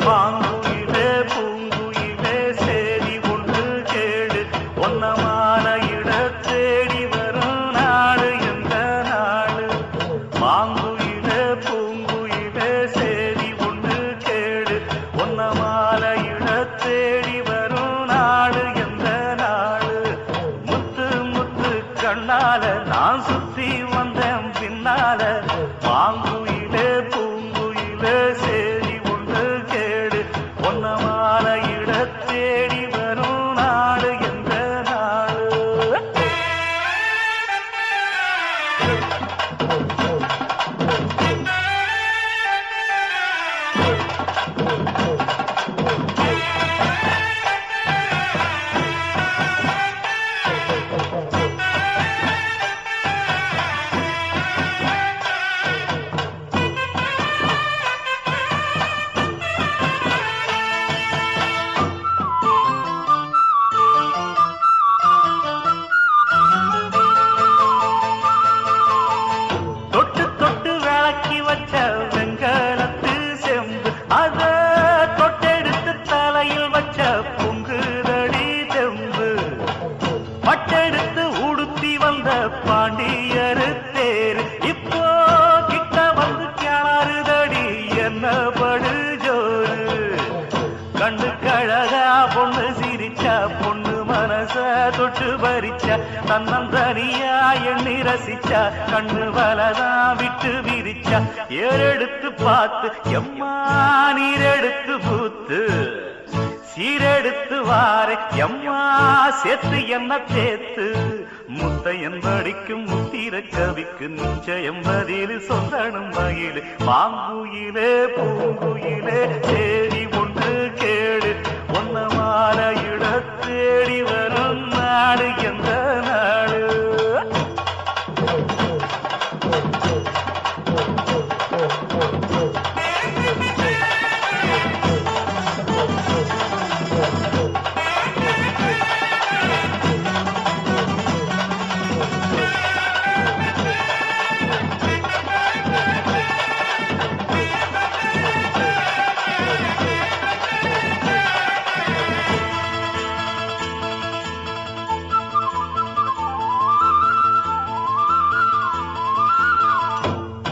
மாங்குயிலே பூங்குயிலே சேதி ஒன்று கேடு ஒன்னமான இட தேடி வரும் நாடு எந்த நாடு மாங்குயிலே பூங்குயிலே சேதி ஒன்று கேடு ஒன்னமான இட தேடி வரும் நாடு எந்த நாடு முத்து முத்து கண்ணால நான் சுத்தி வந்தேன் பின்னால மாங்குயிலே பூங்குயிலே சேதி ஒன்று கேடு ஒன்னமான இட தேடி வரும் நாடு எந்த நாடு தொட்டு தொட்டு விளக்கி வச்ச வெங்கலத்து செம்பு அத தொட்டெடுத்து தலையில் வச்ச பொங்குதடி தெம்பு பட்டெடுத்து உடுத்தி வந்த பாண்டியரு தேரு இப்போ கிட்ட வந்து கிணறுதடி என்ன படு ஜோரு கண்ணு கழகா பொண்ணு சிரிச்சா பொண்ணு மனச தொட்டு பறிச்சா தன்னந்தனியா எண்ணி ரசிச்சா கண்ணு வலதான் விட்டு விரிச்சா ஏறெடுத்து பார்த்து எம்மா நீரெடுத்து பூத்து சீரெடுத்து வாரே எம்மா சேர்த்து என்ன தேத்து முத்தையன் படிக்கும் முத்திர கவிக்கு நிச்சயம் பதில் சொல்லணும் மகிழ் மாங்குயிலே பூங்குயிலே சேரி ஒன்று கேடு ஒன்னமான இட தேடி வரும் நாடு எந்த நாடு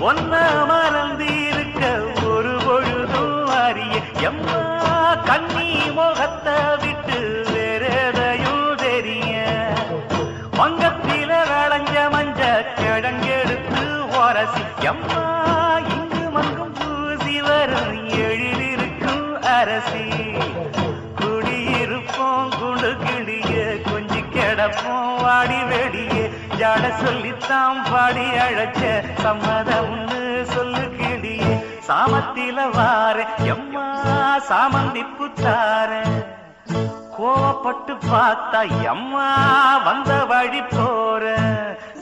ஒன்ன மறந்திருக்க ஒரு பொழுதும் அறிய எம்மா கண்ணி முகத்தை விட்டு வேறெதையும் தெரிய வங்கத்தில விளைஞ்ச மஞ்ச கிழங்கெடுத்து உரசி எம்மா இங்கு மங்கும் பூசி வரும் எழிலிருக்கும் அரசி குடியிருப்போம் குண்டு கிடிய கொஞ்சி கிடப்போம் வாடி வெடியே ஜாட சொல்லித்தான் பாடி அழைச்ச சம்மதம்னு சொல்லு கிடியே சாமத்தில வார எம்மா சாமந்தி புத்தார கோவப்பட்டு பார்த்தா எம்மா வந்த வழி போற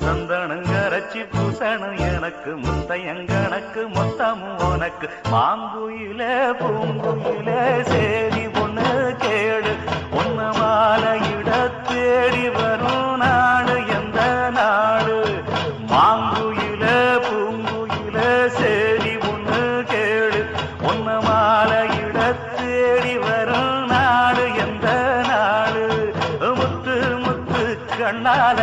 சந்தனங்கரைச்சி பூசணும் எனக்கு முத்தையங்கணக்கு மொத்தமும் உனக்கு மாங்குயில பூங்குயில சேரி ஒண்ணு கேடு ஒன்னமான இட தேடி வரும் நாடு எந்த நாடு மாங்குயில பூங்குயில சேரி ஒண்ணு கேடு ஒன்னமான இட தேடி வரும் நாடு எந்த நாடு முத்து முத்து கண்ணால